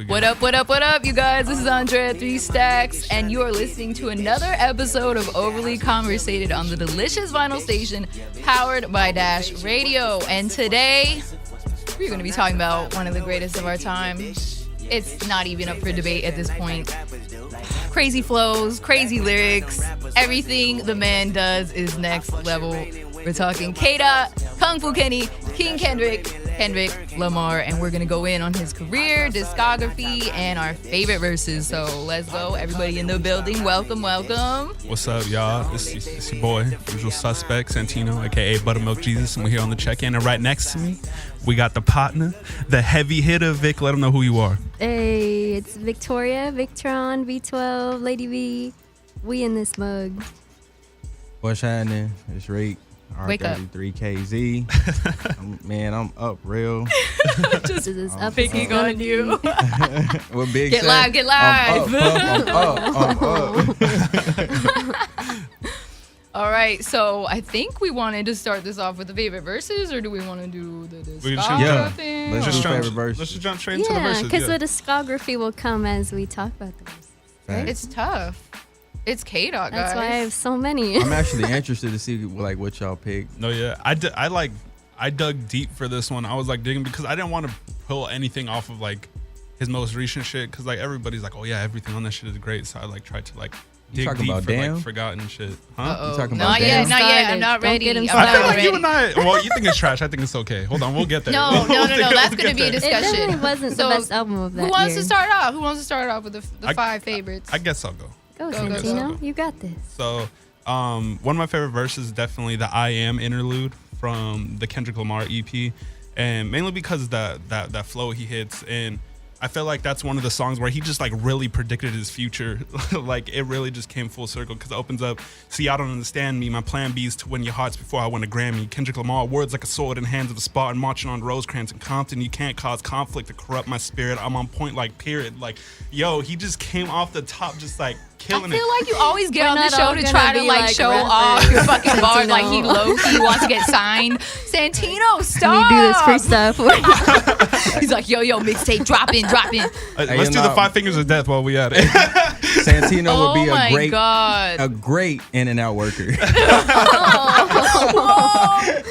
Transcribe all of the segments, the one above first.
What up, what up, what up, you guys? This is Andrea 3 Stacks, and you are listening to another episode of Overly Conversated on the delicious vinyl station powered by Dash Radio. And today, we're going to be talking about one of the greatest of our time. It's not even up for debate at this point. Crazy flows, crazy lyrics, everything the man does is next level. We're talking K-Dot, Kung Fu Kenny, King Kendrick Lamar, and we're gonna go in on his career, discography, and our favorite verses. So let's go, everybody in the building. Welcome. What's up, y'all? It's your boy, usual suspect, Santino, aka Buttermilk Jesus, and we're here on the check-in. And right next to me, we got the partner, the heavy hitter, Vic. Let him know who you are. Hey, it's Victoria, Victron, V12, Lady V. We in this mug. What's happening? It's Rake. Wake up. R33KZ. I'm up real. Just up picking on you. What Big Get said? live, get live. I'm up. All right, so I think we wanted to start this off with the favorite verses, or do we want to do the discography? Let's Just do jump, favorite verses. let's just jump straight into the Yeah, verses. because the discography will come as we talk about the verses. Facts. It's tough. It's K-Dot, guys. That's why I have so many. I'm actually interested to see like what y'all pick. No, yeah, I dug deep for this one. I was like digging because I didn't want to pull anything off of like his most recent shit because like everybody's like, oh yeah, everything on that shit is great. So I like tried to like dig talking deep about for Damn? like forgotten shit. Huh? Uh-oh. You talking Not about yet, Damn? not yet. I'm not Don't ready. get him I'm I not feel like ready. you and I. Well, you think it's trash. I think it's okay. Hold on, we'll get there. No, that's We'll going to be a get there. It discussion. definitely wasn't So, the best album of that Who wants year. to start off? Who wants to start off with the I- five favorites? I guess I'll go. Go, Go, Santino. go. You got this. So, one of my favorite verses is definitely the "I Am" interlude from the Kendrick Lamar EP, and mainly because that flow he hits, and I feel like that's one of the songs where he just like really predicted his future. Like it really just came full circle because it opens up. See, I don't understand me. My plan B is to win your hearts before I win a Grammy. Kendrick Lamar, words like a sword in hands of a Spartan marching on Rosecrans and Compton. You can't cause conflict to corrupt my spirit. I'm on point like period. Like, yo, he just came off the top just like I killing it. feel like you always get We're on the not show all to gonna try to be, like like, show rappers. off your fucking bars like he Santino. low-key wants to get signed. Santino, Can stop. you do this free stuff? He's like, yo, mixtape, drop in. Hey, Let's do you the know- 5 fingers of death while we at it. Santino Oh would be my a great, God. a great in and out worker.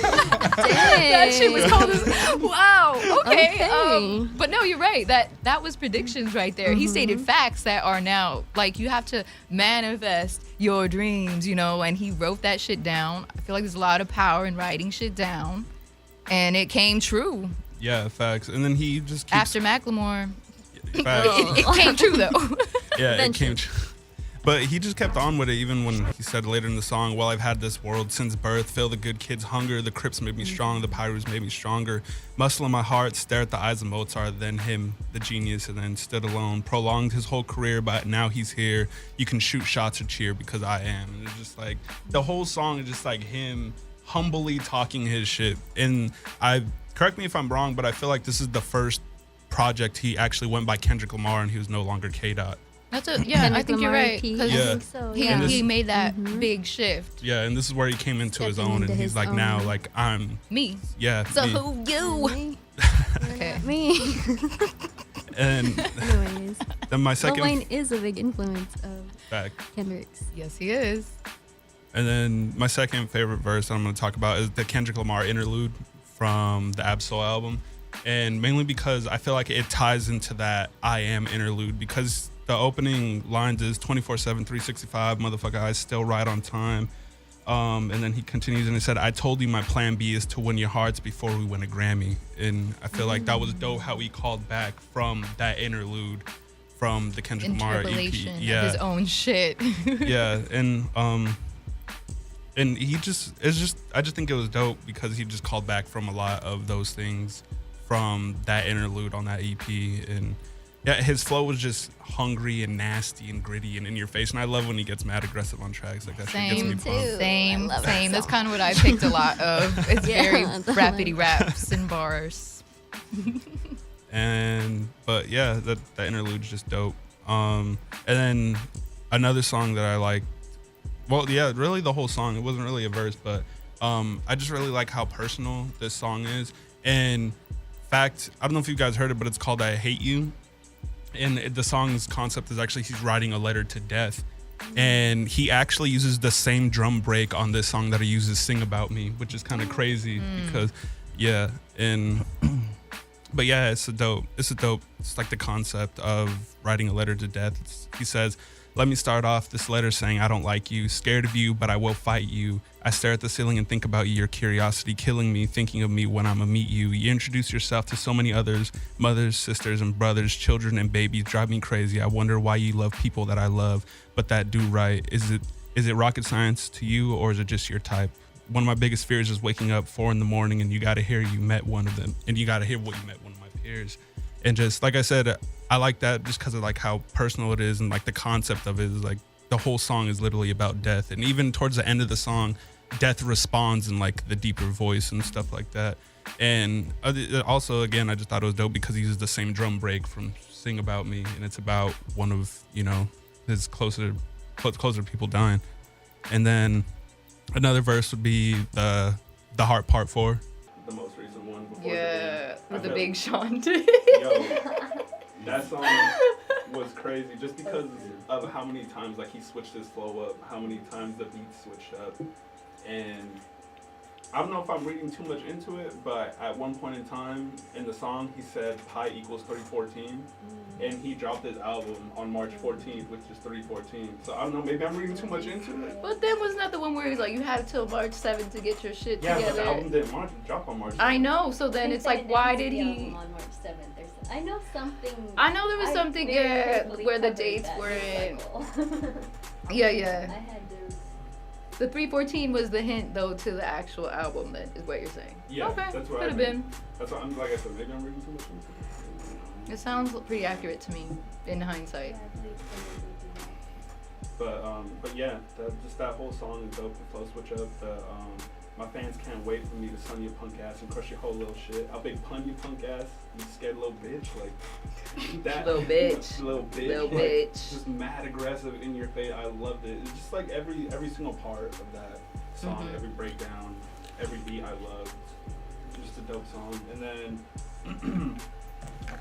That shit was cold as wow. Okay. Okay. But no, you're right. That was predictions right there. He stated facts that are now like you have to manifest your dreams, and he wrote that shit down. I feel like there's a lot of power in writing shit down. And it came true Yeah, facts. And then he just keeps after Macklemore. facts. It came true though. Yeah, it Eventually. came true. But he just kept on with it even when he said later in the song, well, I've had this world since birth, fill the good kids' hunger, the Crips made me strong, the Pirates made me stronger, muscle in my heart, stare at the eyes of Mozart, then him, the genius, and then stood alone, prolonged his whole career, but now he's here, you can shoot shots or cheer because I am. And it's just like, the whole song is just like him humbly talking his shit. And correct me if I'm wrong, but I feel like this is the first project he actually went by Kendrick Lamar and he was no longer K-Dot. I think Kendrick you're Lamar right. EP. Because I Yeah. think so, he, yeah. he made that big shift. Yeah, and this is where he came into his Stepping own, into and he's his like, now, own. like, I'm, Me. yeah, So me. who you? Me. Okay. Me. And Anyways, then my Lil second Wayne is a big influence of fact. Kendrick's. Yes, he is. And then my second favorite verse I'm going to talk about is the Kendrick Lamar interlude from the Absol album. And mainly because I feel like it ties into that I Am interlude because the opening lines is 24/7, 365, motherfucker, I still ride on time. And then he continues and he said, I told you my plan B is to win your hearts before we win a Grammy. And I feel like that was dope how he called back from that interlude from the Kendrick Lamar EP. Interpolation of Yeah. his own shit. Yeah, and he just I just think it was dope because he just called back from a lot of those things from that interlude on that EP. And yeah, his flow was just hungry and nasty and gritty and in your face, and I love when he gets mad aggressive on tracks. Like that shit gets me Same, pumped. same, I love same. that That's song. kind of what I picked a lot of. It's Yeah, very I love rapidy it. raps and bars. But yeah, that interlude's just dope. And then another song that I like, well, yeah, really the whole song. It wasn't really a verse, but I just really like how personal this song is. And fact, I don't know if you guys heard it, but it's called I Hate You. And the song's concept is actually he's writing a letter to death. And he actually uses the same drum break on this song that he uses Sing About Me, which is kind of crazy because, yeah. But yeah, it's like the concept of writing a letter to death. He says, let me start off this letter saying I don't like you, scared of you, but I will fight you. I stare at the ceiling and think about you, your curiosity killing me, thinking of me when I'ma meet you. You introduce yourself to so many others, mothers, sisters, and brothers, children, and babies, drive me crazy. I wonder why you love people that I love, but that do right. Is it rocket science to you, or is it just your type? One of my biggest fears is waking up 4 a.m. and you gotta hear you met one of them, and you gotta hear what you met one of my peers. And just like I said, I like that just because of like how personal it is, and like the concept of it is like the whole song is literally about death. And even towards the end of the song, death responds in like the deeper voice and stuff like that. And also, again, I just thought it was dope because he uses the same drum break from Sing About Me, and it's about one of, you know, his closer people dying. And then another verse would be the Heart Part 4. The most recent one. Yeah, with the Big Sean too. Yo, that song was crazy just because of how many times like he switched his flow up, how many times the beat switched up. And I don't know if I'm reading too much into it, but at one point in time in the song, he said pi equals 314, and he dropped his album on March 14th, which is 314. So I don't know, maybe I'm reading too much into it. But then wasn't that the one where he's like, you had till March 7th to get your shit together? Yeah, but the album didn't drop on March 7th. I know, so then it's like, why did he... On March 7th. I know something. I know there was something, yeah, where the dates were in. Yeah. I had to. The 314 was the hint, though, to the actual album, then, is what you're saying. Yeah, okay. That's what could have been. That's what I'm, like I said, maybe I'm reading too much into it. It sounds pretty accurate to me, in hindsight. But yeah, just that whole song is dope. The flow switch up. My fans can't wait for me to sun your punk ass and crush your whole little shit. I'll big pun you punk ass. You scared little bitch. Like that. Little bitch. Little bitch. Little like, bitch. Just mad aggressive in your face. I loved it. It's just like every single part of that song, every breakdown, every beat I loved. Just a dope song. And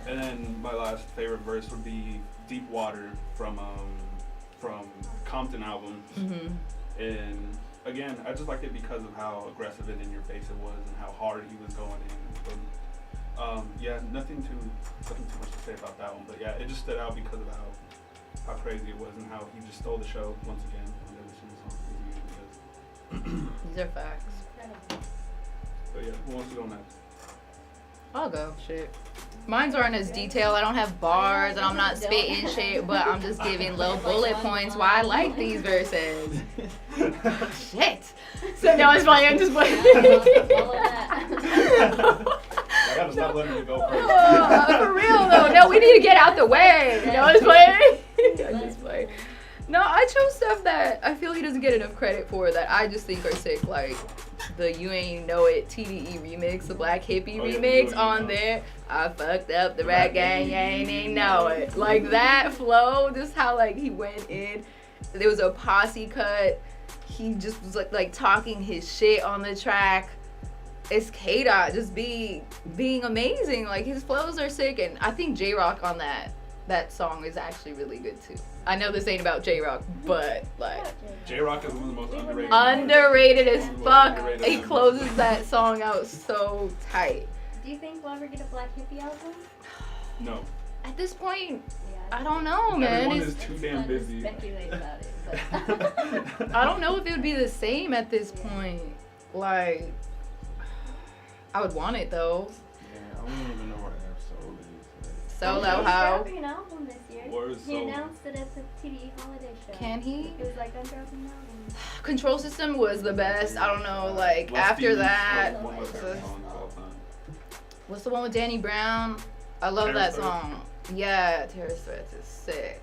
then my last favorite verse would be Deep Water from Compton album. And again, I just liked it because of how aggressive and in your face it was and how hard he was going in. Yeah, nothing too much to say about that one. But yeah, it just stood out because of how crazy it was and how he just stole the show once again on every single song. These are facts. But yeah, who wants to go next? I'll go. Shit. Mines aren't as detailed. I don't have bars and I'm not spitting shit, but I'm just giving little bullet points why I like these verses. Shit. So now it's playing. I'm just playing. I gotta stop letting you go first. For real though. No, we need to get out the way. You know what I'm playing? I'm just playing. No, I chose stuff that I feel he doesn't get enough credit for that I just think are sick, like the You Ain't Know It TDE remix, the Black Hippie remix on there. I fucked up the rap gang, you ain't know it. Like that flow, just how like he went in. There was a posse cut. He just was like talking his shit on the track. It's K-Dot just being amazing. Like his flows are sick, and I think J-Rock on that song is actually really good too. I know this ain't about J-Rock, but like J-Rock is one of the most underrated. Underrated as fuck. He closes that song out so tight. Do you think we'll ever get a Black Hippie album? No. At this point, Yeah, I don't know, man. Everyone is too damn busy. Speculate about it, but I don't know if it would be the same at this point. Like, I would want it though. Yeah, I don't even know where Absol is. Solo He's how? dropping an album this year. Where's He Solo? announced it at the TDE holiday show. Can he? He was like, I'm dropping an album. Control System was the best. I don't know, like What's after the- that. one of my favorite songs of all time. What's the one with Danny Brown? I love Terrorist that Threats? song. Yeah, Terrorist Threats is sick.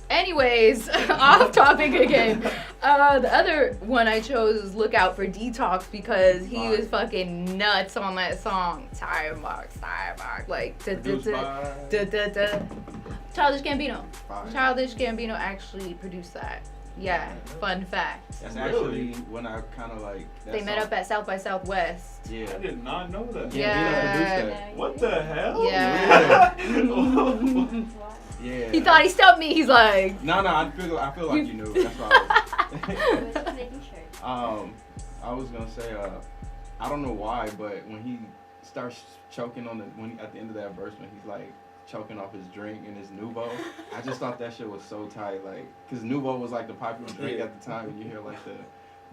Anyways, off topic again. The other one I chose is Look Out for Detox because he was fucking nuts on that song. Tire mark. Like, Produced by Childish Gambino. Fire. Childish Gambino actually produced that. Yeah, fun fact. That's Really? actually when I kind of like. that They met song- up at South by Southwest. Yeah. I did not know that. Yeah. Gambino produced that. What the hell? Yeah. Yeah, thought he stumped me. He's like, No, I feel like you knew. That's why Just making sure. I was gonna say, I don't know why, but when he starts choking on at the end of that verse, when he's like choking off his drink and his Nouveau, I just thought that shit was so tight, like, cause Nouveau was like the popular drink at the time, and you hear like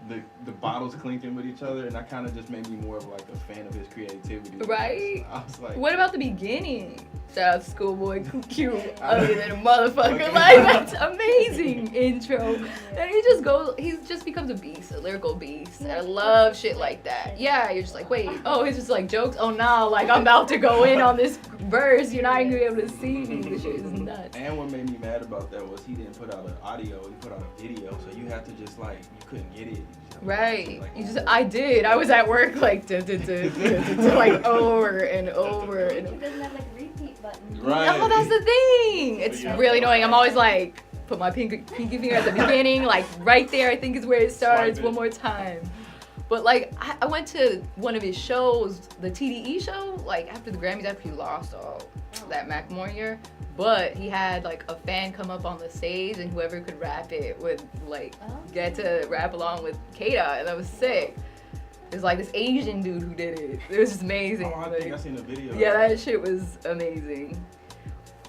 the bottles clinking with each other, and that kind of just made me more of like a fan of his creativity. right? I was like, What about the beginning? Shout out to Schoolboy, cute, other than a motherfucker. Like, that's amazing intro. And he just becomes a beast, a lyrical beast. And I love shit like that. Yeah, you're just like, wait, oh, it's just like jokes? Oh, no, like, I'm about to go in on this verse. You're not even gonna be able to see me. This shit is nuts. And what made me mad about that was he didn't put out an audio, he put out a video, so you had to just like, you couldn't get it. You just had to Right. like, You just, I did. I was at work like, like over and over and over. It doesn't have like a repeat button. Right. No, that's the thing. It's Yeah. really annoying. I'm always like, put my pinky finger at the beginning, like right there. I think is where it starts. Swipe it. One more time. But like, I went to one of his shows, the TDE show, like after the Grammys, after he lost all that Macklemore year. But he had like a fan come up on the stage, and whoever could rap it would like get to rap along with Kata, and that was sick. It was like this Asian dude who did it. It was just amazing. Oh, I think I seen the video. Yeah, that shit was amazing.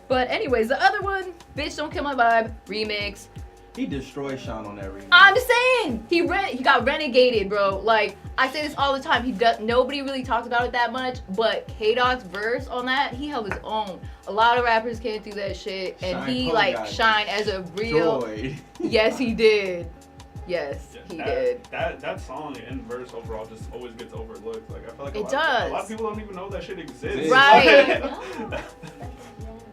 But anyways, the other one, Bitch Don't Kill My Vibe, remix. He destroyed Sean on that remix. I'm just saying, he got renegated, bro. Like, I say this all the time. Nobody really talks about it that much, but K-Dot's verse on that, he held his own. A lot of rappers can't do that shit, and Shine he Cole like got shined as a real. destroyed. Yes, he did. Yes, he did. That song and verse overall just always gets overlooked. Like I feel like It a does. lot of people don't even know that shit exists. Right.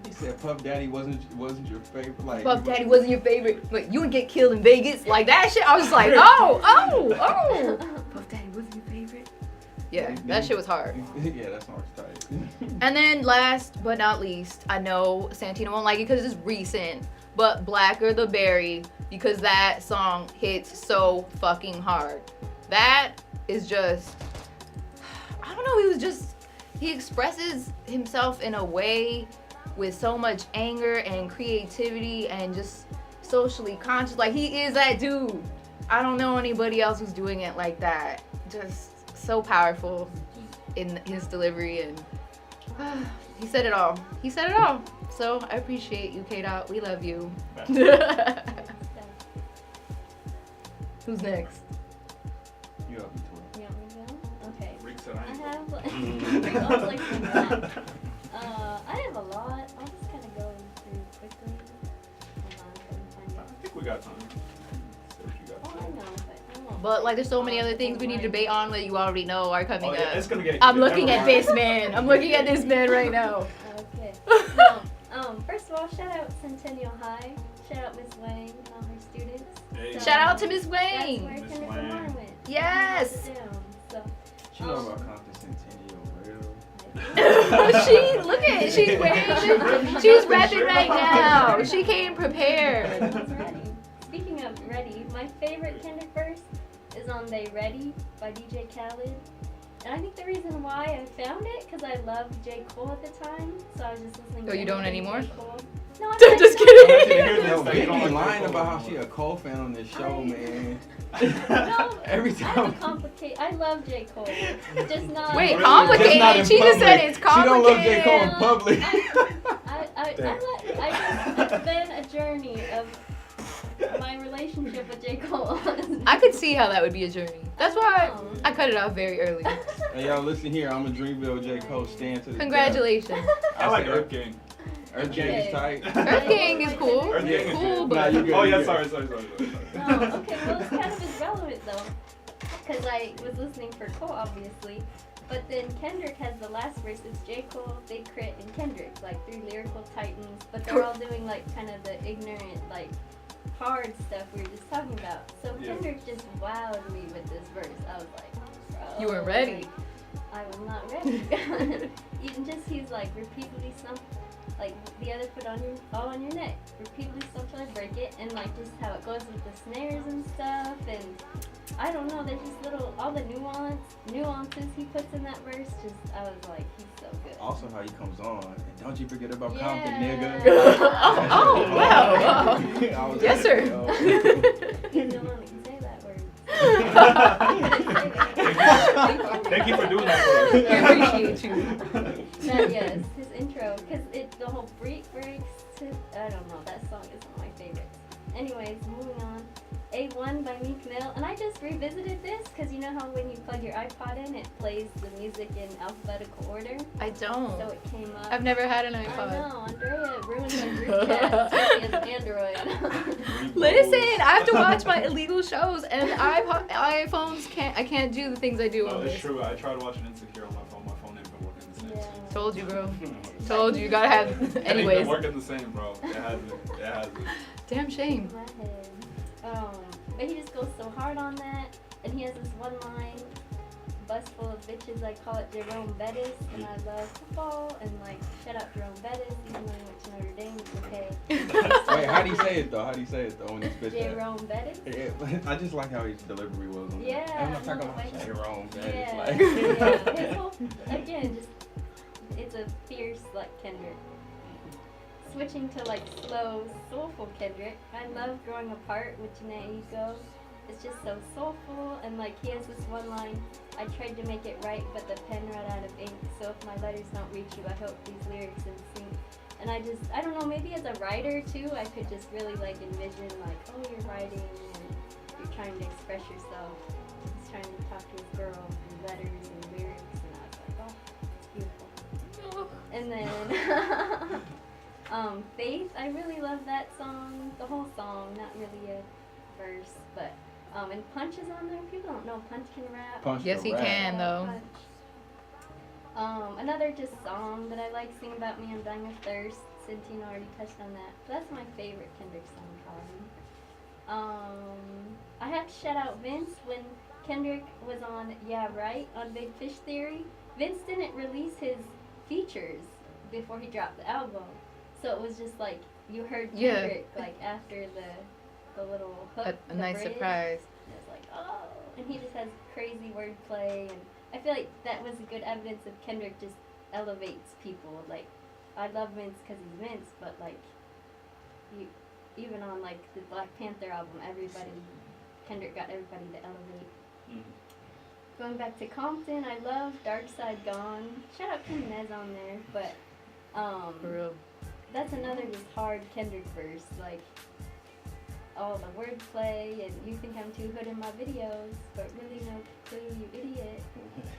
He said Puff Daddy wasn't your favorite. Like Puff Daddy wasn't your favorite, but you would get killed in Vegas. Like that shit, I was just like, oh. Puff Daddy wasn't your favorite? Yeah, that shit was hard. Yeah, that song's tight. And then last but not least, I know Santino won't like it because it's recent, but Blacker the Berry, because that song hits so fucking hard. That is just, I don't know, he expresses himself in a way with so much anger and creativity and just socially conscious. Like, he is that dude. I don't know anybody else who's doing it like that. Just so powerful in his delivery, and he said it all. He said it all. So I appreciate you, K-Dot. We love you. Who's next? You up to You want me to go? Okay. Rick said I I ain't have going. I was like saying that. I have a lot. I'll just kind of go through quickly. Hold on, let me find I it. think we got time. Say what you got. Oh, I know, but I won't. But like, there's so many other things we need to debate on that you already know are coming Oh, yeah, up. it's gonna get. I'm looking never at mind. this man. I'm looking at this man right now. Okay. First of all, shout out Centennial High. Shout out Miss Wang and all her students. Hey. So, Shout out to Miss That's where Wayne. Miss Kendrick Wang. Lamar went. Yes. He held it down, so. You know about Compton Centennial, real? She look at it. She's wearing. She's rapping right now. She came prepared. I was ready. Speaking of ready, my favorite Kendrick verse is on They Ready by DJ Khaled. And I think the reason why I found it, because I loved J. Cole at the time, so I was just listening Oh, to you don't anything anymore? J. Cole. No, I'm Just not- kidding. No, That you Baby don't like lying Cole about how anymore. she a Cole fan on this show, man. No, Every I have time. a complicate. I love J. Cole. Just not. Wait, Really? complicated. Just not in She just said public. it's She don't love J. Cole in complicated. public. It's been a journey of my relationship with J. Cole. I could see how that would be a journey. That's why I cut it off very early. Hey, y'all, listen here. I'm a Dreamville J. Cole stand to the Congratulations. I like said Earth King. Earth Gang is tight. Earth King is cool. Earth Gang is Cool, good. but Nah, you good. Oh you yeah, good. sorry. Oh, okay, well, it's kind of is relevant though, because I was listening for Cole, obviously, but then Kendrick has the last verse. It's J. Cole, Big Crit, and Kendrick, like 3 lyrical titans, but they're all doing like kind of the ignorant, like hard stuff we were just talking about. So Yeah. Kendrick just wowed me with this verse. I was like, bro, You weren't ready. like, I was not ready. Even just he's like repeatedly like the other foot all on your neck. Repeatedly stomp till I break it, and like just how it goes with the snares and stuff, and I don't know, there's just all the nuances he puts in that verse, I was like, he's so good. Also how he comes on, and don't you forget about Compton, Yeah. nigga. Oh, wow. I was Yes, like, sir. yo. He's the one that can say that word. Thank you for doing that for us. We appreciate you. But yes, his intro, because the whole beat breaks I don't know, that song is one of my favorites. Anyways, moving on. A1 by Meek Mill, and I just revisited this because you know how when you plug your iPod in, it plays the music in alphabetical order. I don't. So it came up. I've never had an I iPod. know, Andrea ruined my group chat, especially as an Android. Listen, I have to watch my illegal shows, and iPhones I can't do the things I do on It's this. true. I tried watching Insecure on my phone. My phone ain't been working the same. Yeah. Told you, bro. Told you. You gotta have. It ain't Anyways, been working the same, bro. It hasn't. It hasn't. damn shame. My head. But he just goes so hard on that, and he has this one line, bus full of bitches, I call it Jerome Bettis, and I love football, and like, shout out Jerome Bettis, even though he went to Notre Dame, it's okay. Wait, how do you say it though? How do you say it though when you spit that? Jerome Bettis? Yeah, I just like how his delivery was on that. Yeah, I'm not talking no, about like- Jerome. That Yeah, is like. yeah. His whole, again, just, it's a fierce, like, Kendrick. Switching to, like, slow, soulful Kendrick, I love Growing Apart with Janae Eiko. It's just so soulful, and, like, he has this one line, I tried to make it right, but the pen ran out of ink, so if my letters don't reach you, I hope these lyrics in sync. And I don't know, maybe as a writer, too, I could just really, like, envision, like, oh, you're writing, and you're trying to express yourself. He's trying to talk to his girl through letters and lyrics, and I was like, oh, it's beautiful. And then, Faith, I really love that song, the whole song, not really a verse, but, and Punch is on there. People don't know Punch can rap. Punch Yes, the he rap. can. though. Punch. Another just song that I like, Sing About Me, I'm Dying of Thirst. Santino already touched on that. So that's my favorite Kendrick song, probably. I have to shout out Vince when Kendrick was on Yeah Right on Big Fish Theory. Vince didn't release his features before he dropped the album. So it was just like you heard Yeah. Kendrick like after the little hook. A the nice bridge. surprise. And it's like, oh, and he just has crazy wordplay, and I feel like that was good evidence of Kendrick just elevates people. Like, I love Vince because he's Vince, but like, even on like the Black Panther album, Kendrick got everybody to elevate. Going back to Compton, I love Dark Side Gone. Shout out Kim Nez on there, but For real. that's another just hard Kendrick verse, like all the wordplay, and you think I'm too hood in my videos, but really no clue, you idiot.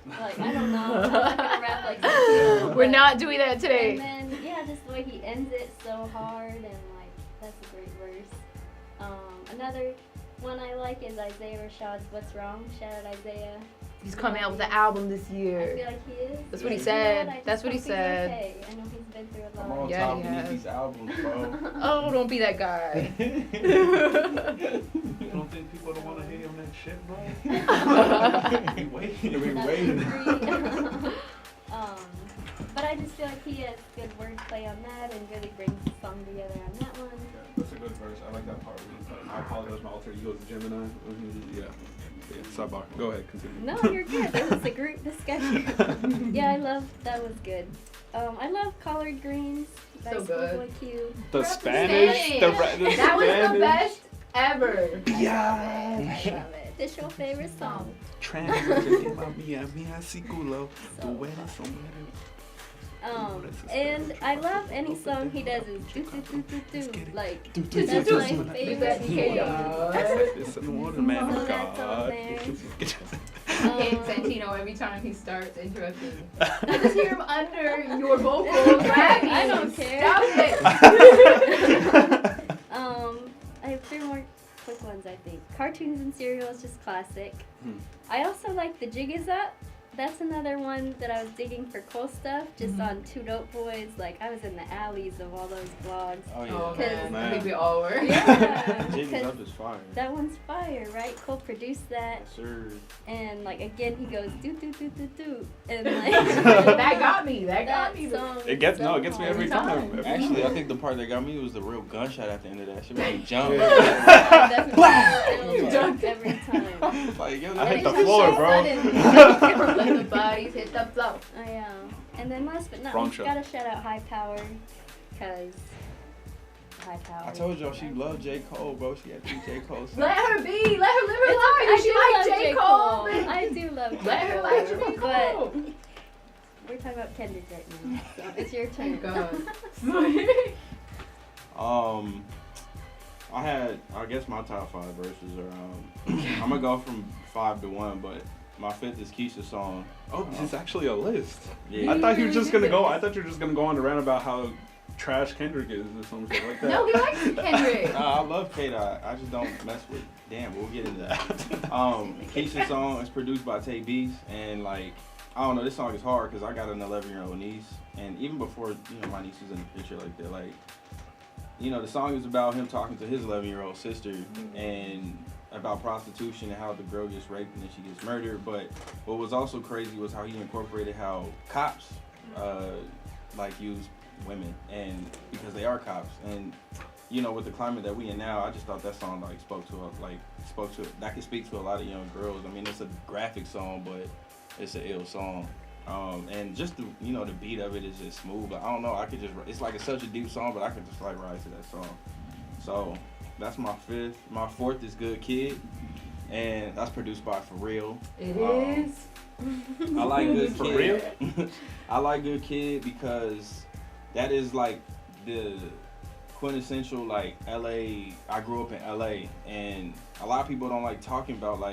Like, I don't know, I'm not gonna rap like Santino, We're but- not doing that today. And then, yeah, just the way he ends it so hard, and like, that's a great verse. Another one I like is Isaiah Rashad's What's Wrong. Shout out Isaiah. He's coming out with an album this I year. feel like he is. That's what he You know said. I just That's what he hope he's said. Okay. I know he's been through a I'm lot. on Yeah, top he of has. these albums, bro. Oh, don't be that guy. You don't think people don't want to hear him that shit, bro? We waiting. We That's waiting. free. But I just feel like he has good wordplay on that and really brings the song together on that one. That's a good verse. I like that part. Where he's like, I apologize, my alter ego is Gemini. Yeah. Sidebar. Go ahead, continue. No, you're good. It was a group discussion. Yeah, I love that was good. I love Collard Greens by So good. Schoolboy Q. The Spanish. That was the best ever. Yeah. I love it. It's your favorite song. And I love any song he does is do do do do do. Like that's my favorite. It's in the water, man. So that's on there. Hate Santino every time he starts interrupting. I just hear him under your vocals rapping. I don't care. Stop it. I have 3 more quick ones, I think. Cartoons and Cereal is just classic. I also like The Jig Is Up. that's another one that I was digging for Cole stuff, just on Two Dope Boys. Like, I was in the alleys of all those blogs. Oh yeah. Oh, man. I think we all were. Yeah, Jiggy's 'cause Up is fire. that one's fire, right? Cole produced that, Yes, sir. and like again he goes do do do do do, and like That got me. That got me. song It gets so no, it gets me hard. every time. Actually, I think the part that got me was the real gunshot at the end of that. Shit made me jump. I definitely You jumped. every time. Like, yo, I hit It's the just floor, so bro. sudden. Let the bodies hit the floor. I and then last but not Wrong least, show. gotta shout out High Power, cause High Power. I told y'all she loved J. Cole, bro. She had 2 J. Cole songs. Let her be. Let her live her It's life. okay, If she I like do love J. Cole, then I do love J. let her Cole, like J. but Cole. we're talking about Kendrick right now, so it's your turn. Thank God. I guess my top 5 verses are, I'm gonna go from 5 to 1, but my 5th is Keisha's song. Oh, this is actually a list. Yeah. I thought you were just gonna go. I thought you were just gonna go on to rant about how trash Kendrick is or some shit like that. No, he likes Kendrick. I love K-Dot. I just don't mess with. Damn, we'll get into that. Keisha's song is produced by Tay Beats, and like, I don't know, this song is hard because I got an 11-year-old niece, and even before my niece was in the picture like that, like, the song is about him talking to his 11-year-old sister and about prostitution and how the girl gets raped and then she gets murdered. But what was also crazy was how he incorporated how cops use women, and because they are cops, and with the climate that we in now, I just thought that song spoke to that could speak to a lot of young girls. I mean, it's a graphic song, but it's an ill song. And just the beat of it is just smooth. Like, I don't know, it's like it's such a deep song, but I could just ride to that song. So that's my 5th. My 4th is Good Kid, and that's produced by For Real. It is. I like Good For Kid. I like Good Kid because that is like the quintessential LA. I grew up in LA, and a lot of people don't like talking about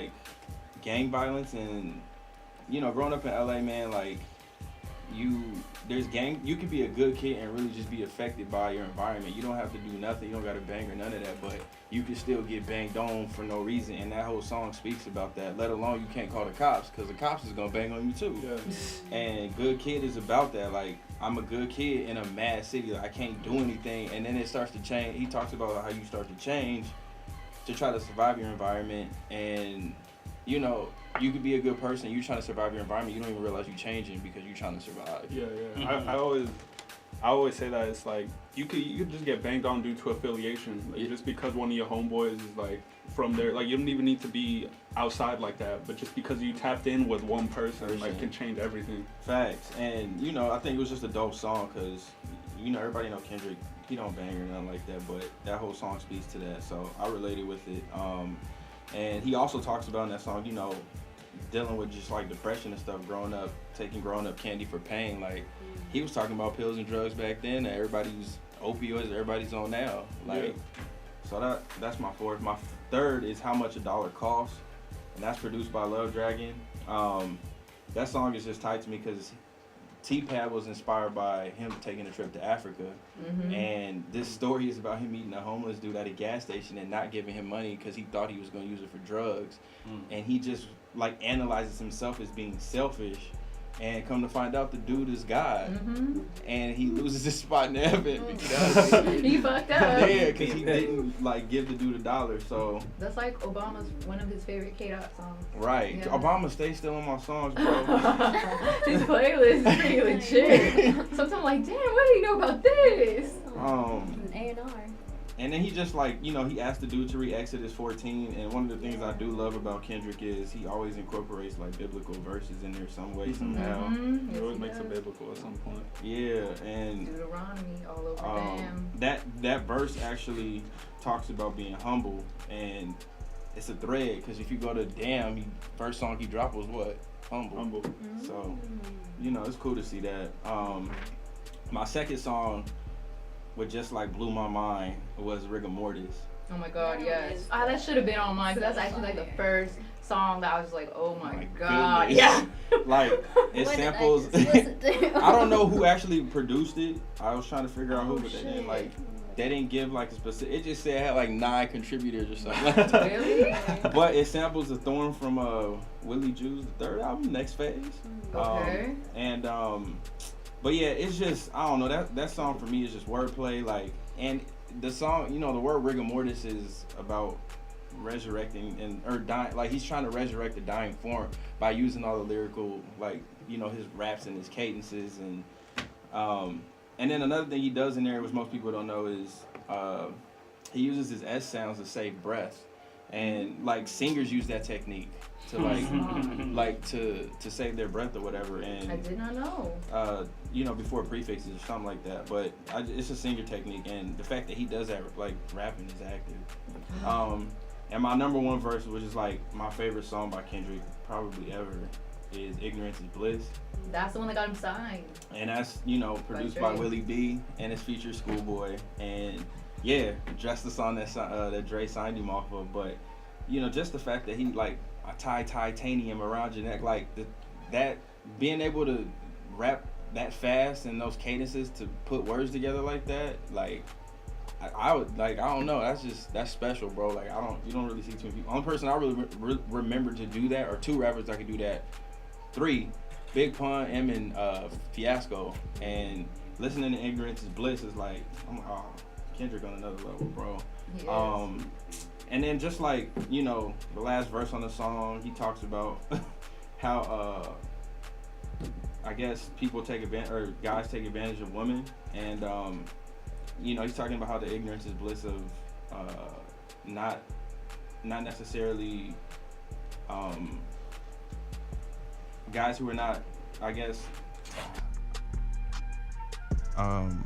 gang violence, and growing up in LA, man, you can be a good kid and really just be affected by your environment. You don't have to do nothing. You don't got to bang or none of that, but you can still get banged on for no reason. And that whole song speaks about that, let alone you can't call the cops because the cops is going to bang on you too. Yeah. And Good Kid is about that. I'm a good kid in a mad city. I can't do anything. And then it starts to change. He talks about how you start to change to try to survive your environment. And, you could be a good person. You're trying to survive your environment. You don't even realize you're changing because you're trying to survive. Yeah. I always say that it's like you could just get banged on due to affiliation. Just because one of your homeboys is from there. You don't even need to be outside like that. But just because you tapped in with one person, can change everything. Facts. And I think it was just a dope song because everybody know Kendrick. He don't bang or nothing like that. But that whole song speaks to that. So I related with it. And he also talks about in that song, dealing with just depression and stuff, taking growing up candy for pain. He was talking about pills and drugs back then that everybody's opioids everybody's on now. So that's my 4th. My 3rd is How Much a Dollar Costs, and that's produced by Love Dragon. That song is just tight to me because T-Pad was inspired by him taking a trip to Africa. And this story is about him meeting a homeless dude at a gas station and not giving him money because he thought he was going to use it for drugs. And he just analyzes himself as being selfish, and come to find out the dude is God. And he loses his spot in heaven because He fucked up. yeah, because he didn't give the dude $1. So That's like Obama's one of his favorite K-Dot songs. right, Yeah. Obama stays still on my songs, bro. His playlist is pretty legit. Sometimes I'm like, damn, what do you know about this? An A&R. And then he just he asked the dude to read Exodus 14, and one of the things I do love about Kendrick is he always incorporates biblical verses in there some way, somehow. He always makes it biblical at some point. Yeah, and Deuteronomy all over them. that verse actually talks about being humble, and it's a thread because if you go to Damn, first song he dropped was what? Humble. So, it's cool to see that. My 2nd song, what just blew my mind, was Rigor Mortis. Oh my God, That yes. is That should have been on mine because that's so actually the fire. first song that I was like, oh my My God. goodness. Yeah. It What did I samples. just listen to? I don't know who actually produced it. I was trying to figure out who, but they didn't they didn't give like a specific. It just said it had like 9 contributors or something. Like that. Really? But it samples the Thorn from Willie Jew's third album, Next Phase. Okay. But yeah, it's just I don't know that song for me is just wordplay like, and the song, you know, the word rigor mortis is about resurrecting or dying, like he's trying to resurrect the dying form by using all the lyrical, like, you know, his raps and his cadences and then another thing he does in there, which most people don't know, is he uses his S sounds to save breath, and like singers use that technique to like to save their breath or whatever. And I did not know. You know, before prefixes or something like that. But it's a singer technique, and the fact that he does that, like rapping, is active. And my number one verse, which is like my favorite song by Kendrick probably ever, is "Ignorance is Bliss." That's the one that got him signed. And that's, you know, produced by Willie B, and it's features Schoolboy. And yeah, just the song that Dre signed him off of. But, you know, just the fact that he, like, I tie titanium around your neck, like, that being able to rap that fast and those cadences to put words together like that, like, I would, like, I don't know, that's special, bro. Like, you don't really see too many people. Only person I really remember to do that, or 2 rappers that could do that, 3, Big Pun, M, and Fiasco. And listening to Ignorance is Bliss is like, Kendrick on another level, bro. And then just like, you know, the last verse on the song, he talks about how I guess people take advantage, or guys take advantage of women, and you know, he's talking about how the ignorance is bliss of not necessarily guys who are not, I guess. I'm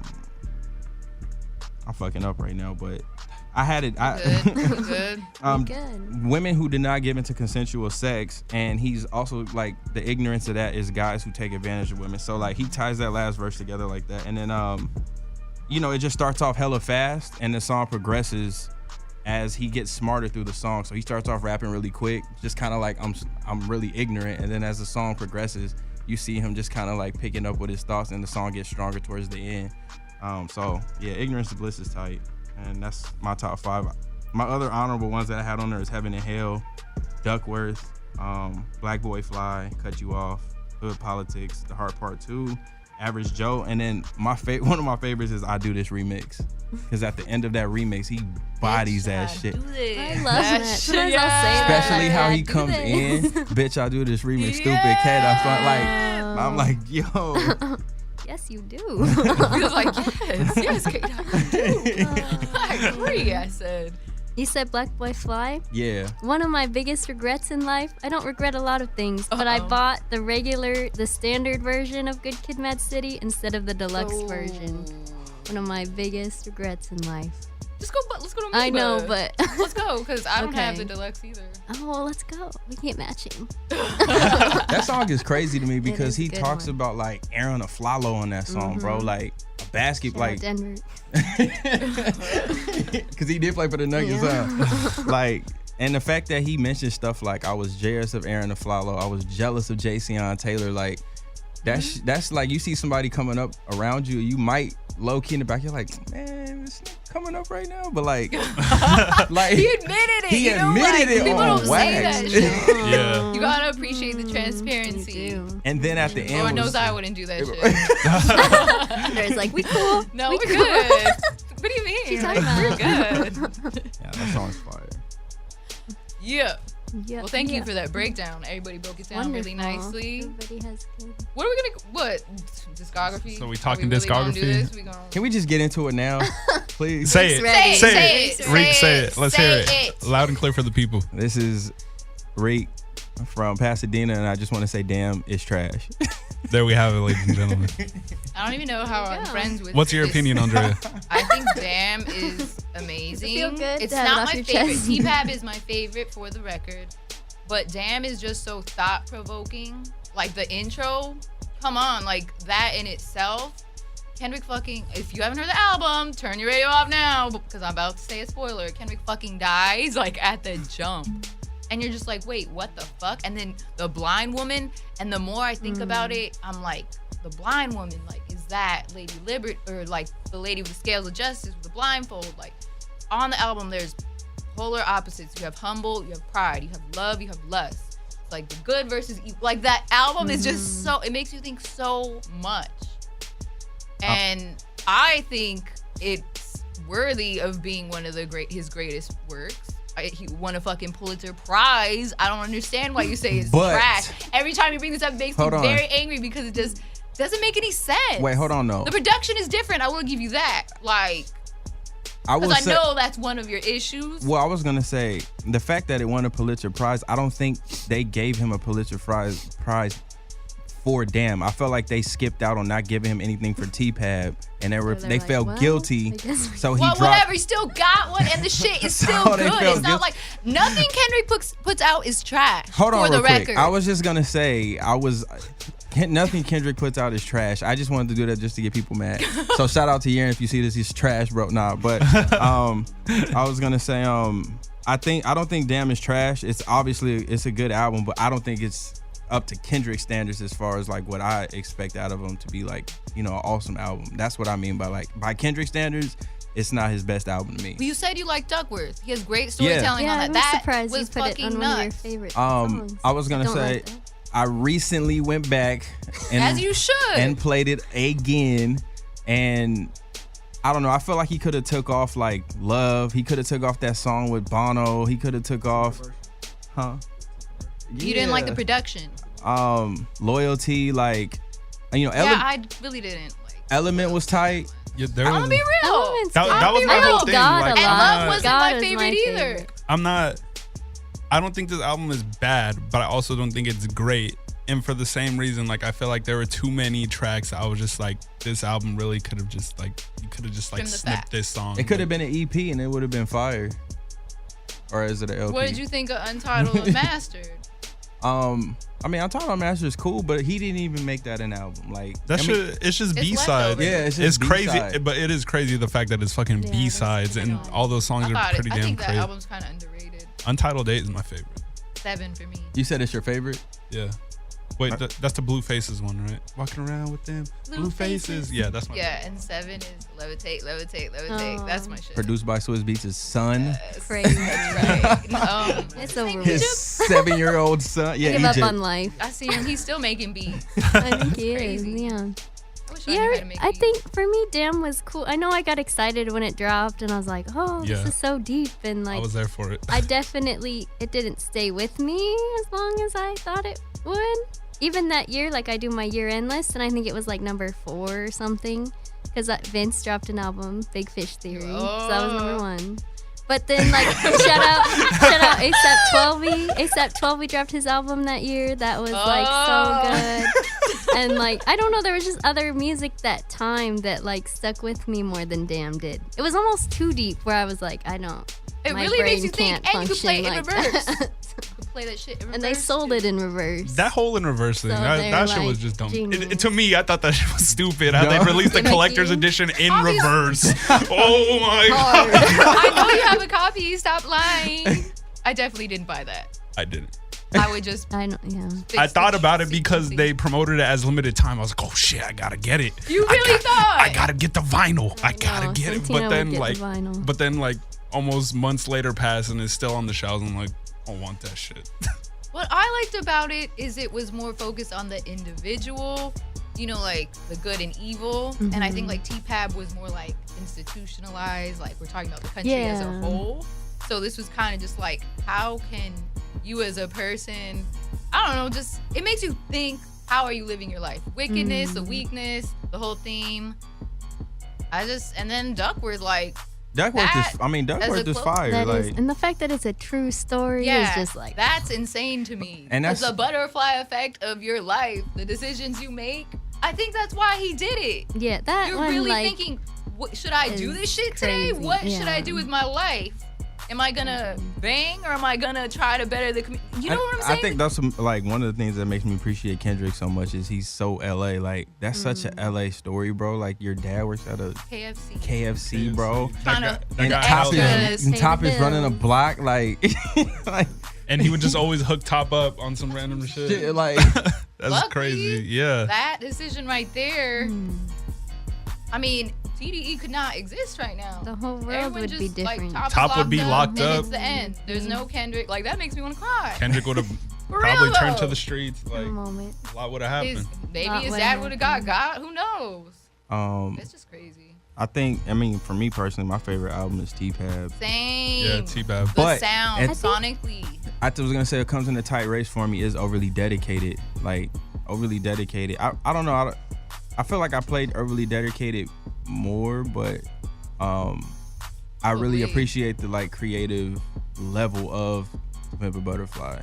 fucking up right now, but I had it. Good. Good. Women who did not give into consensual sex, and he's also like the ignorance of that is guys who take advantage of women. So like he ties that last verse together like that, and then you know, it just starts off hella fast, and the song progresses as he gets smarter through the song. So he starts off rapping really quick, just kind of like I'm really ignorant, and then as the song progresses, you see him just kind of like picking up with his thoughts, and the song gets stronger towards the end. So yeah, Ignorance to Bliss is tight, and that's my top 5. My other honorable ones that I had on there is Heaven and Hell, Duckworth, Black Boy Fly, Cut You Off, Hood Politics, The Heart Part 2, Average Joe, and then one of my favorites is I Do This Remix, because at the end of that remix, he bodies that shit. I love that. Sometimes I'll say that. Especially like how that. he Do comes this. in, bitch, I do this remix, stupid cat. I felt like, I'm like, yo. Yes, you do. He was like, yes, Kate, I agree, I said. You said Black Boy Fly? Yeah. One of my biggest regrets in life, I don't regret a lot of things, but I bought the standard version of Good Kid, Mad City instead of the deluxe version. One of my biggest regrets in life. Let's go to Amoeba. I know, but let's go, because I don't have Okay. the deluxe either. oh, well, let's go. We can't matching. That song is crazy to me because is a he good talks one. about like Aaron Aflalo on that song, bro. Like a basket, Shout out like Denver. because he did play for the Nuggets, huh? Like, and the fact that he mentioned stuff like I was jealous of Aaron Aflalo, I was jealous of Jayceon Taylor, like that's like you see somebody coming up around you, you might low key in the back, you're like, man, it's coming up right now, but like, like He admitted it. He you know, admitted like, it people on don't wax. say that shit. Yeah. You gotta appreciate the transparency. You do. and then at the end, Lord was- knows I wouldn't do that shit. There's like, we cool. No, we we're cool. good. What do you mean? She's talking We're about. good. yeah, that song's fire. Yeah. Yeah. Well, thank you yeah. for that breakdown. Everybody broke it down really Wonderful. nicely. Everybody has good. What are we gonna? What discography? So we Are talking really gonna do discography? this? We gonna... Can we just get into it now, please? Say it. ready. Say it. Say it. Reek, say it. Let's hear Say it. Loud and clear for the people. This is Reek from Pasadena, and I just want to say, damn, it's trash. There we have it, ladies and gentlemen. I don't even know how I'm go. friends with. What's your this. opinion, Andrea? I think Damn is amazing. Feel good It's to have it not off my your favorite. chest. T-Pab is my favorite for the record, but Damn is just so thought-provoking. Like the intro, come on, like that in itself. Kendrick fucking, if you haven't heard the album, turn your radio off now because I'm about to say a spoiler. Kendrick fucking dies like at the jump. And you're just like, wait, what the fuck? And then the blind woman, and the more I think about it, I'm like, the blind woman, like, is that Lady Liberty, or like the lady with the scales of justice with the blindfold? Like, on the album, there's polar opposites. You have humble, you have pride, you have love, you have lust. It's like the good versus evil. Like, that album is just so, it makes you think so much. And I think it's worthy of being one of his greatest works. He won a fucking Pulitzer Prize. I don't understand why you say it's trash. Every time you bring this up, it makes me very angry because it just doesn't make any sense. Wait, hold on, though. The production is different. I will give you that. Like, because I know that's one of your issues. Well, I was going to say, the fact that it won a Pulitzer Prize, I don't think they gave him a Pulitzer Prize for Damn. I felt like they skipped out on not giving him anything for T-Pab, and they felt guilty. So he dropped. Whatever, he still got one, and the shit is still good. It's not like nothing Kendrick puts out is trash. Hold on, for the real quick. record. I was just gonna say nothing Kendrick puts out is trash. I just wanted to do that just to get people mad. So shout out to Yerin if you see this. He's trash, bro. Nah, but I was gonna say I don't think Damn is trash. It's a good album, but I don't think it's up to Kendrick standards as far as like what I expect out of him to be like, you know, an awesome album. That's what I mean by like, by Kendrick standards, it's not his best album to me. Well, you said you like Duckworth. He has great storytelling on that. I'm surprised was you put it on one of your favorite songs. I was gonna say, I recently went back and as you should, and played it again, and I don't know. I feel like he could have took off like Love. He could have took off that song with Bono. He could have took off, You didn't like the production. Loyalty, like, you know. I really didn't like. Element was tight. Yeah, I'm gonna be real. That was my whole thing. And Love wasn't God my favorite either. I don't think this album is bad, but I also don't think it's great. And for the same reason, like, I feel like there were too many tracks. I was just like, this album really could have just like, you could have just like snipped this song. It could have been an EP and it would have been fire. Or is it an LP? What did you think of Untitled Unmastered? I mean, Untitled Unmastered is cool, but he didn't even make that an album. Like, it's just B-sides. Yeah, it's crazy, but it is crazy the fact that it's fucking B-sides and all those songs are pretty damn crazy. I think that album's kind of underrated. Untitled 8 is my favorite. 7 for me. You said it's your favorite? Yeah. Wait, that's the Blue Faces one, right? Walking around with them blue faces. Yeah, that's my favorite. And 7 is Levitate, Levitate, Levitate. That's my shit. Produced by Swizz Beatz' son. Crazy. That's right. It's over with. His 7-year-old son. Yeah, Give up Egypt. on life. I see him. He's still making beats. I think he is. Yeah. I think for me, Damn was cool. I know I got excited when it dropped, and I was like, "Oh, this is so deep." And like, I was there for it. It didn't stay with me as long as I thought it would. Even that year, like I do my year-end list, and I think it was like number 4 or something, because Vince dropped an album, Big Fish Theory, so that was number 1. But then, like, shout out ASAP 12y. ASAP 12y dropped his album that year. That was like so good. And like, I don't know, there was just other music that time that like stuck with me more than Damn did. It was almost too deep, where I was like, I don't. It my really brain makes you think, can't and you can play it in like reverse. that. You can play that shit in reverse. And they sold it in reverse. That whole in reverse thing, So that shit like was just dumb. genius. To me, I thought that shit was stupid. How they released the collector's edition in reverse. Oh my god! I know you have a copy. Stop lying. I definitely didn't buy that. I didn't. I would just. I know, yeah. I thought about it because they promoted it as limited time. I was like, oh shit, I gotta get it. You really thought? I gotta get the vinyl. I gotta No, get it. Santino But then would like, get the vinyl. almost months later pass and it's still on the shelves. I'm like, I don't want that shit. What I liked about it is it was more focused on the individual, you know, like the good and evil. Mm-hmm. And I think like T-Pab was more like institutionalized, like we're talking about the country as a whole. So this was kind of just like, how can you as a person, I don't know, just, it makes you think, how are you living your life? Wickedness, the weakness, the whole theme. And then Duckworth, like, Duckworth is fire. That like, is, and the fact that it's a true story is just like, that's insane to me. And it's that's the butterfly effect of your life, the decisions you make. I think that's why he did it. yeah, that You're one, really like, thinking, should I do this shit today? crazy, What should yeah. I do with my life? Am I gonna bang or am I gonna try to better the community? You know what I'm saying? I think that's like one of the things that makes me appreciate Kendrick so much is he's so LA. Like, that's such a LA story, bro. Like, your dad works at a KFC, bro. And Top is running a block, like, and he would just always hook Top up on some random shit. like, That's Luckily, crazy. Yeah. That decision right there. I mean, TDE could not exist right now. The whole world Everyone would be just, like, different. Top would be locked and up. it's the end. There's no Kendrick. Like, that makes me want to cry. Kendrick would have For probably real, turned to though. the streets. Like, A moment. a lot would have His, happened. maybe Lot his would dad would have got happen. Who knows? It's just crazy. I think, I mean, for me personally, my favorite album is T-Pab. Same. Yeah, T-Bab. The But sound, at- sonically. I was gonna say it comes in a tight race for me is Overly Dedicated. Like, Overly Dedicated. I don't know. I feel like I played Overly Dedicated more, but I really Probably. appreciate the like creative level of Pimp a Butterfly.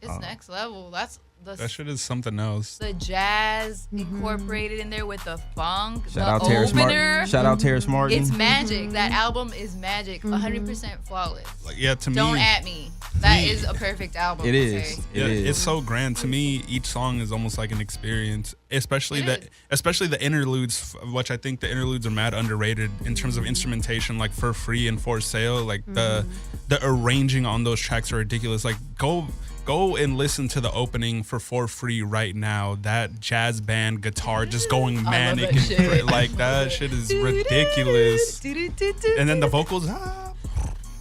It's next level. That's That shit is something else. the jazz incorporated in there with the funk. Shout the out Terrace opener. Martin. Shout out Terrace Martin. It's magic. That album is magic. 100% flawless. Like, yeah, to Don't me, at me. That is a perfect album. It to is. say. yeah, It is. it's so grand. To me, each song is almost like an experience. Especially the interludes, which I think the interludes are mad underrated in terms of instrumentation. Like For Free and For Sale, like the arranging on those tracks are ridiculous. Like go and listen to the opening for Free right now. That jazz band guitar just going I love manic that and shit. like that shit is ridiculous. And then the vocals,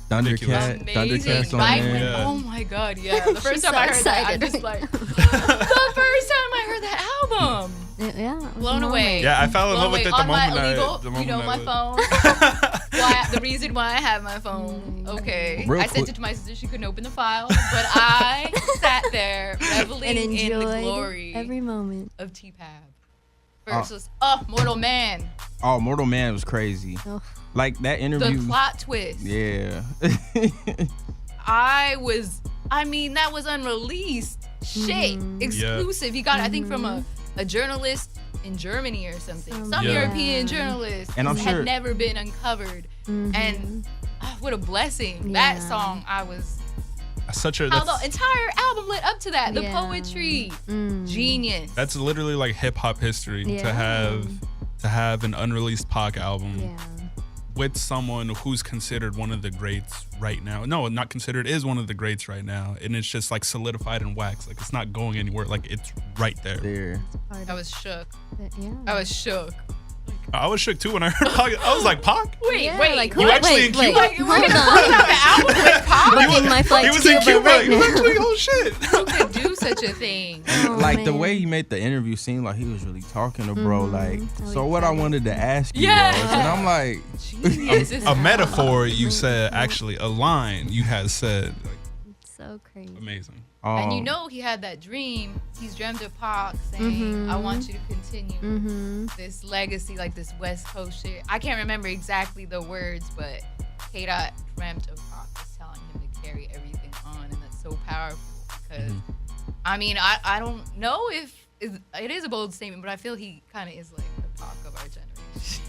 Thundercat. Amazing. Thundercat's on Right there. when- Yeah. Oh my god, yeah. The first She's time so I heard that, I'm excited. just like, the first time I heard that album, Yeah. it was a blown away. moment. Yeah, I fell in Blown love with away. it the On my moment illegal, the you moment know, I my was- phone. The reason why I have my phone. Okay. Real I sent quick- it to my sister. She couldn't open the file, but I sat there reveling And in the enjoyed glory every moment. of T-Pab versus Mortal Man. Oh, Mortal Man was crazy. Oh. Like that The interview. plot twist. Yeah. I mean, that was unreleased shit, exclusive. He got it, I think, from a journalist in Germany or something. Some Yeah. European journalist And I'm had sure- never been uncovered. And what a blessing. Yeah. That song, I was, Such a how the that's, entire album led up to that. The Yeah. poetry, genius. that's literally like hip hop history to Yeah. have an unreleased Pac album Yeah. with someone who's considered one of the greats right now. No, not considered, is one of the greats right now, and it's just like solidified in wax. Like it's not going anywhere. Like it's right there. There. I was shook. Yeah. I was shook. I was shook too when I heard Pac. I was like, Pac? Wait, Yeah, wait. like, You wait, actually in Cuba? Like, we're hold gonna on. close out the album with Pac? Booking my flight He to was in Cuba. right He was now. actually, oh shit. Who could do such a thing? Oh, Like the man. way he made the interview seem like he was really talking to bro. Like, Oh, so he what I said it. wanted to ask you Yeah. was, and I'm like, Genius. It's A metaphor, you said, actually, a line you had said. Like, So crazy. amazing. And you know he had that dream. He's dreamt of Pac saying, I want you to continue this legacy, like this West Coast shit. I can't remember exactly the words, but K-Dot dreamt of Pac was telling him to carry everything on, and that's so powerful because, I mean, I don't know if it is a bold statement, but I feel he kind of is like the Pac of our generation.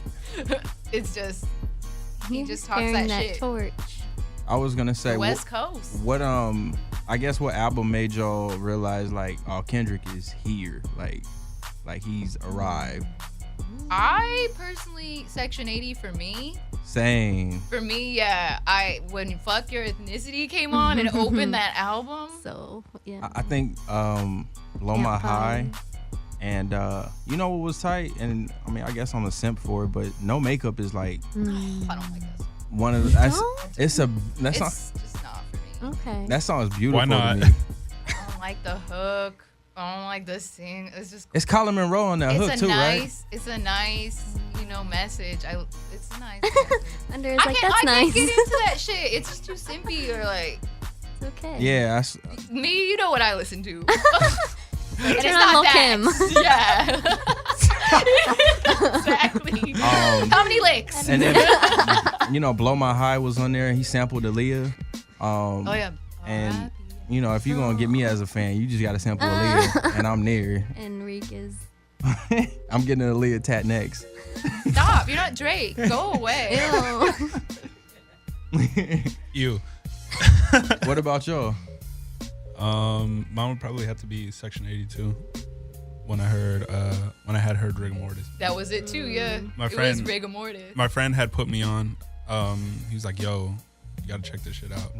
It's just, he just talks Carrying that shit. torch. I was gonna say, West Coast. what I guess what album made y'all realize like, oh, Kendrick is here, like he's arrived. I personally, Section 80 for me, Same. yeah. When Fuck Your Ethnicity came on and opened that album, So, yeah. I think Blow Can't My High, Find. and you know what was tight, and I mean I guess I'm a simp for it, but No Makeup is like I don't like that song. one of the, that's don't? it's a that song, It's just not for me. Okay. that song is beautiful Why not? to me. I don't like the hook. I don't like the sing. It's just. It's Colin Monroe on that hook It's too, a right? nice. It's a nice, message. It's a nice. Message. Under is I like, can't that's nice. get into that shit. It's just too simpy or like It's okay. Yeah, that's, me. You know what I listen to. And it's Turn not on Lil' that. Kim. Yeah. Exactly. Um, How many licks? and then Blow My High was on there. He sampled Aaliyah. Oh yeah. And if you're gonna get me as a fan, you just gotta sample Aaliyah, and I'm there. Enriquez. I'm getting an Aaliyah tat next. Stop! You're not Drake. Go away. Ew. You. What about y'all? Mine would probably have to be Section 82. When I had heard Rigor Mortis. That was it too. Yeah. My It was friend- rigor mortis. My friend had put me on. He was like, "Yo, you gotta check this shit out.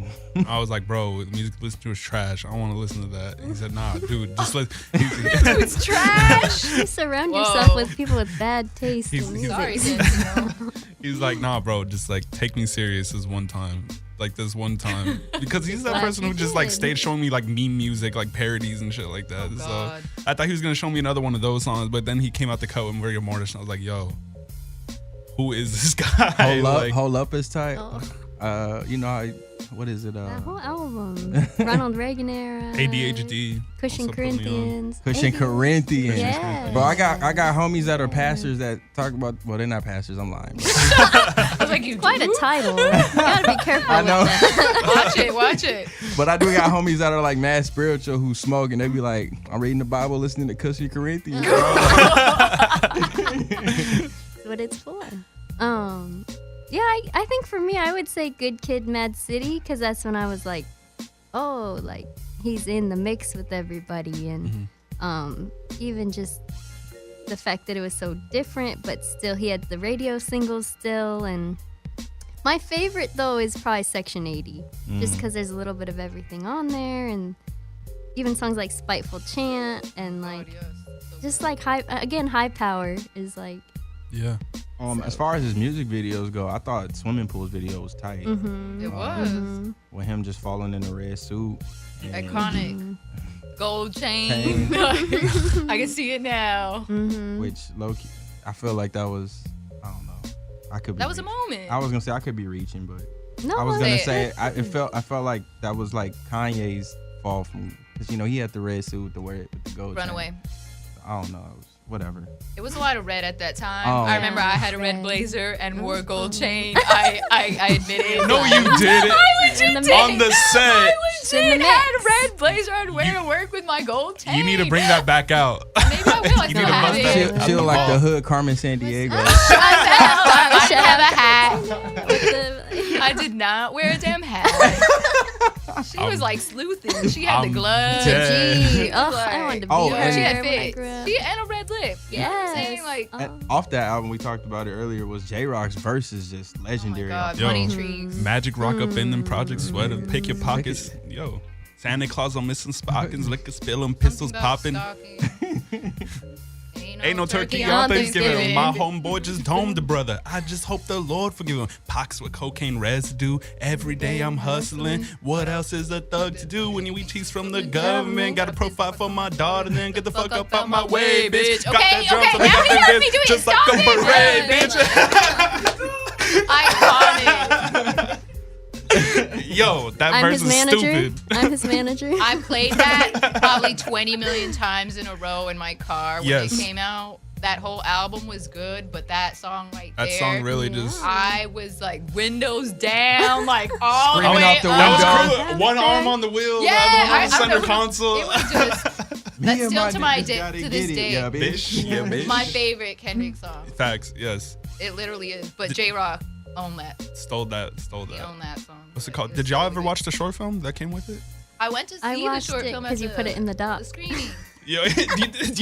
I was like, bro, the music listen to is trash. I don't want to listen to that. And he said, nah, dude, just let. It's trash. You surround Whoa. yourself with people with bad taste He's- in he's- music. Sorry, sis, you know. He's like, nah, bro, just like take me serious this one time. Like this one time. Because he's that Glad person you who just like did. stayed showing me like meme music, like parodies and shit like that. Oh, so God. I thought he was gonna show me another one of those songs, but then he came out the cut with Rigor Mortis and I was like, yo, who is this guy? Hold up is tight. Oh, You know how, what is it? that whole album. Ronald Reagan era. ADHD. Cushion also put me on. Corinthians. Pushing AD. Corinthians. Yeah. Bro, I got homies that are pastors that talk about, well, they're not pastors, I'm lying. Bro. I was like, you Quite a title. You gotta be careful I know. with that. Watch it. But I do got homies that are like mad spiritual who smoke and they be like, I'm reading the Bible, listening to Cushy Corinthians. That's what it's for. Yeah, I think for me, I would say Good Kid, Mad City, because that's when I was like, oh, like he's in the mix with everybody, and even just the fact that it was so different, but still he had the radio singles still, and my favorite though is probably Section 80, just because there's a little bit of everything on there, and even songs like Spiteful Chant, and like just like high power is like. Yeah. As far as his music videos go, I thought Swimming Pool's video was tight. Mm-hmm. It was With him just falling in the red suit. and- iconic. Gold chain. I can see it now. Which low-key, I feel like that was, I don't know. I could be That was a reaching. moment. I was gonna say I could be reaching, but No, I was gonna Say say I felt like that was like Kanye's fall from, because you know he had the red suit with the gold chain. Runaway. I don't know. It was whatever. It was a lot of red at that time. Oh. I remember I had a red Red. blazer and wore a gold chain. I admit it. No, you didn't. in the On the set. I In the legit had a mix. red blazer I'd wear to work with my gold chain. You need to bring that back out. Maybe I will. I You still need a have mustache. it. She look like the hood Carmen San Diego. I should have a hat. With the- I did not wear a damn hat. She was like sleuthing. She had the I'm gloves. dead. Gee, ugh, I wanted to be Oh, her and- She had when I fits. grew up. She and a red lip. You know what I'm saying? Yes. Like, And off that album, we talked about it earlier, was J-Rock's verse is just oh my legendary. God, Yo. money trees. Magic rock up in them project sweater. Pick your pockets. Yo. Santa Claus on missing stockings. Liquor spilling. Pistols Something popping. about stocking. Ain't no turkey on Thanksgiving. My homeboy just domed the brother. I just hope the Lord forgive him. Pockets with cocaine residue. Every day I'm hustling. What else is a thug to do when you eat cheese from the government? Got a profile for my daughter, and then get the fuck up out my way, bitch. Got Okay, that drum, okay, so now they got he them heard me bits do it. just like Stop a it. parade, bitch. Iconic. Yo, that I'm verse his is manager. stupid. I'm his manager. I played that probably 20 million times in a row in my car when Yes. it came out. That whole album was good, but that song right That there, song really just. I was like windows down, like all the Screaming way out the up. That window. was cool. One arm on the wheel, Yeah, the other one on the I center don't know. console. It was just Me That's and still my to my niggas day- gotta to get this it, day. yeah, Bitch, yeah, bitch. my favorite Kendrick song. Facts, yes. It literally is. But J Rock owned that. Stole that. He owned that song. What's it But called? was Did y'all so ever good. watch the short film that came with it? I went to see I the watched short it film 'cause you put it in the doc. The screening. Yo, you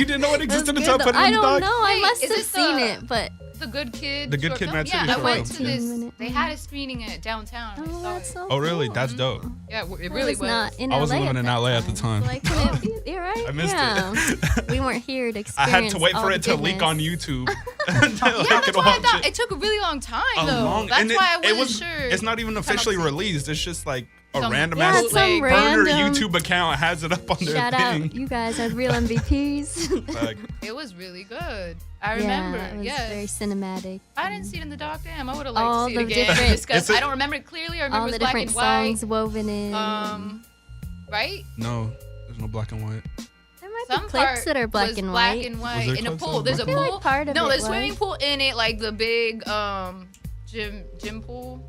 didn't know it It was existed good, until I though. put it I in the don't doc? know. I Wait, must is have this seen the- it, but The Good Kid. The Good short Kid film? Mad City Yeah, I short went film. to this. 15 minute. They had a screening at downtown. I oh, saw that's it. so Oh, really? cool. That's dope. Yeah, it I really was was. not in I wasn't LA living in LA at the time. So I couldn't be, you're right. I missed it. We weren't here to I experience had to wait all for the it to leak on goodness. YouTube. Yeah, that's why I thought it. it took a really long time A though. long- That's and why I it wasn't sure. It's not even officially released. It's just like a Some- random Yeah, ass it's some burner random- YouTube account has it up on their Shout thing. out, you guys are real MVPs. Like, It was really good. I remember. Yeah, it was Yes. very cinematic. I didn't see it in the doc. Damn, I would have liked All to see it the again. different- Just 'cause It's a- I don't remember it clearly. I remember All it the was black different and white. songs woven in. Right? no, there's no black and white. There might Some be clips part that are black was and black white. and Was white there in a clips pool. of There's a black I feel pool. like part of No, it there's was. swimming pool in it, like the big gym pool.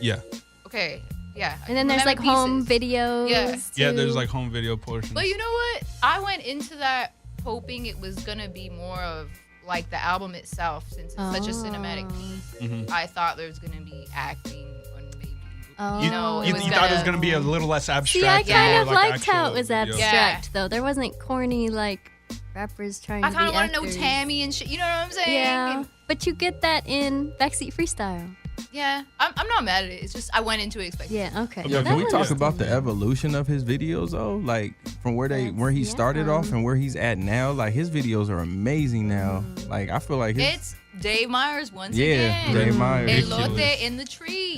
Yeah. Okay, yeah. And then there's like Remember home pieces. videos. Yeah. Yeah, there's too. like home video portions. But you know what? I went into that hoping it was gonna be more of like the album itself, since it's such a cinematic Oh. piece. Mhm. I thought there was gonna be acting or maybe. Oh. You, know, it you, was you thought it was gonna- gonna be a little less abstract. See, I and kind more of like liked how it actual was video. abstract, though. There wasn't corny like rappers trying I to be kind of want to know actors. Tammy and shit. You know what I'm saying? Yeah, but you get that in Backseat Freestyle. Yeah, I'm not mad at it. It's just I went into it expecting. Yeah, okay. Yo, That can we one talk was about the good. evolution of his videos though? Like from where he started off and where he's at now. Like his videos are amazing now. Like I feel like It's Dave Myers once yeah, again. Dave Myers. Elote in the tree.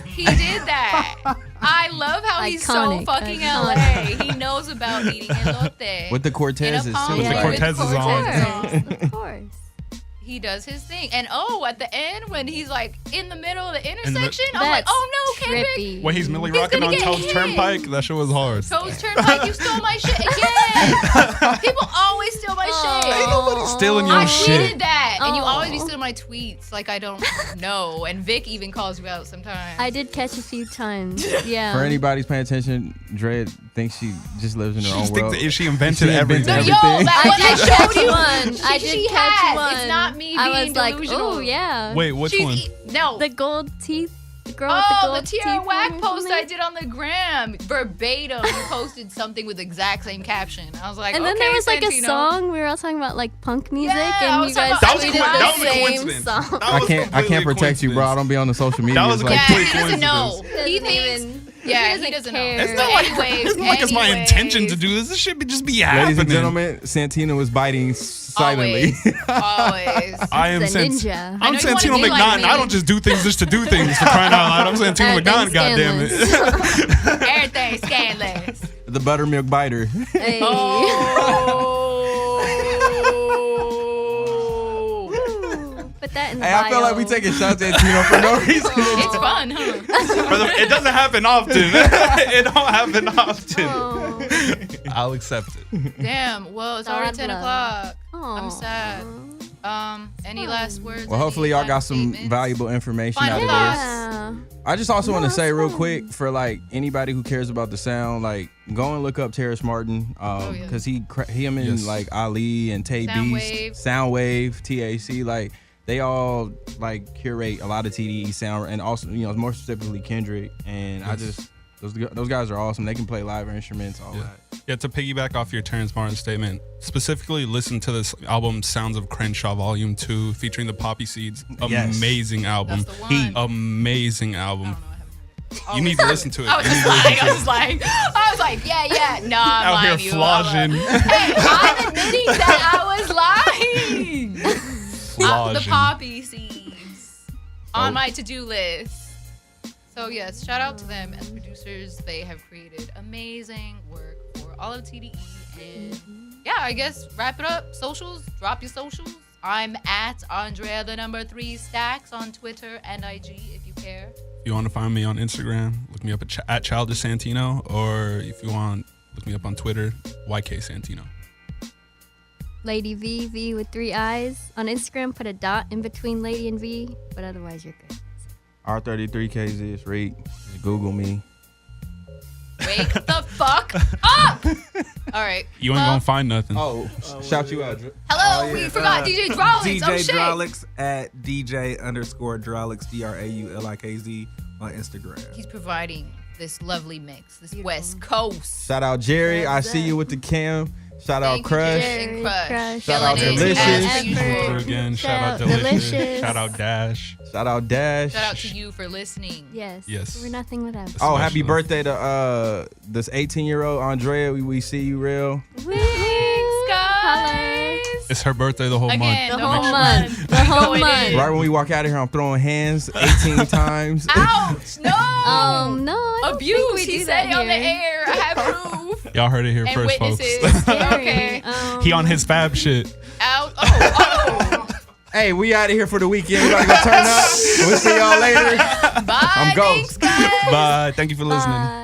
He did that. I love how he's so Iconic, fucking iconic. LA. He knows about eating elote. With the Cortezes In a too. palm With the tree. Cortez is on. Of course. He does his thing. And at the end, when he's like in the middle of the intersection, I'm like, That's oh no, Kendrick. trippy. When he's Millie He's rocking gonna on get Toast hit. Turnpike, that shit was hard. Toast Turnpike, you stole my shit again. People always steal my shit. Ain't nobody stealing your I shit. tweeted that, and you Oh. always be stealing my tweets. Like I don't know. And Vic even calls you out sometimes. I did catch a few times. Yeah. For anybody's paying attention, Dre thinks she just lives in her She own just world. thinks that she invented She invented everything. Yo, everything. that I one I did showed catch you. one. I She did catch has. one. It's not me I being was like, delusional. oh yeah. Wait, which She's one? No. The gold teeth. The girl with the Oh, gold the Tierra teeth Whack or post something. I did on the gram. Verbatim, you posted something with the exact same caption. I was like, And then okay, there was like a Santino. song. We were all talking about like punk music, Yeah, I and was you guys talking about- tweeted That was the a same coincidence. song. That I was can't completely protect you, bro. I coincidence. don't be on the social media. That was a like, Yeah, complete he doesn't know. coincidence. He Doesn't thinks. even- Yeah, he he doesn't doesn't know. care. It's not like, Anyways, it's not like it's my intention to do this. This should just be happening. ladies and gentlemen, Santino is biting silently. Always. I am He's a Sant- ninja. I know I'm you wanna Santino be like McNaughton. me. I don't just do things just to do things for crying out loud. I'm Santino McNaughton, goddammit. Everything scandalous. The buttermilk biter. Hey. Oh. Woo. Put that in the Hey, I feel like we bio. taking shots at Tino for no reason. It's fun, huh? It doesn't happen often. It don't happen often. Oh. I'll accept it. Damn. Well, it's already God 10 love. o'clock. Aw. I'm sad. Any last words? Well, hopefully y'all any got last some statements? valuable information Final out of thoughts? this. Yeah. I just also want to No, say it's real fine. quick for like anybody who cares about the sound, like go and look up Terrace Martin, yeah. because him and Yes. like Ali and Tay Soundwave. Beast, Soundwave, TAC, like they all like curate a lot of TDE sound, and also more specifically Kendrick, and I just those guys are awesome. They can play live instruments, all that. Yeah, to piggyback off your Terrence Martin statement, specifically listen to this album, Sounds of Crenshaw Volume 2, featuring the Poppy Seeds. Yes. Amazing album. That's the one. Amazing album. I don't know, I haven't heard it. You need to listen to it. I was You need just to lying. listen I to was lying. I was like, yeah. No, I'm Out lying. here to you. I'm flogging. Hey, I'm admitting that I was lying. The Flogging. poppy seeds on Oh. my to-do list. So yes, shout out to them as producers. They have created amazing work for all of TDE. And yeah, I guess wrap it up. Socials, drop your socials. I'm at Andrea the number 3 Stacks on Twitter and IG if you care. If you want to find me on Instagram, look me up at Childish Santino, or if you want, look me up on Twitter, YK Santino. Lady V with 3 eyes. On Instagram, put a dot in between Lady and V, but otherwise you're good. R33KZ, read. Just Google me. Wake the fuck up! All right. You ain't Well, gonna find nothing. Oh, shout you out. hello, Oh, we yeah. forgot DJ Drawlix. Oh DJ shit. Drolix at DJ_Drolix, DRAULIKZ on Instagram. He's providing this lovely mix, this West Coast. Shout out Jerry. I see you with the cam. Shout out Thank you, Crush. Jerry and Crush. Crush. Shout out Killing it Delicious. as usual. Here again, shout out Shout out Delicious. Delicious. Shout out Dash. Shout out Dash. Shout out to you for listening. Yes. Yes. We're nothing without you. Oh, happy Especially. birthday to this 18-year-old Andrea. We see you real. Thanks, guys. It's her birthday the whole Again, month. The whole month. The whole Going month. in. Right when we walk out of here, I'm throwing hands 18 times. Ouch! No. No, I don't think Abuse. we He do said that it on the here. air. I have proof Y'all heard it here and first, witnesses. folks. Okay. He on his fab shit. Out. Oh. Hey, we out of here for the weekend. We gotta go turn up. We'll see y'all later. Bye. I'm ghost. Thanks, guys. Bye. Thank you for listening. Bye.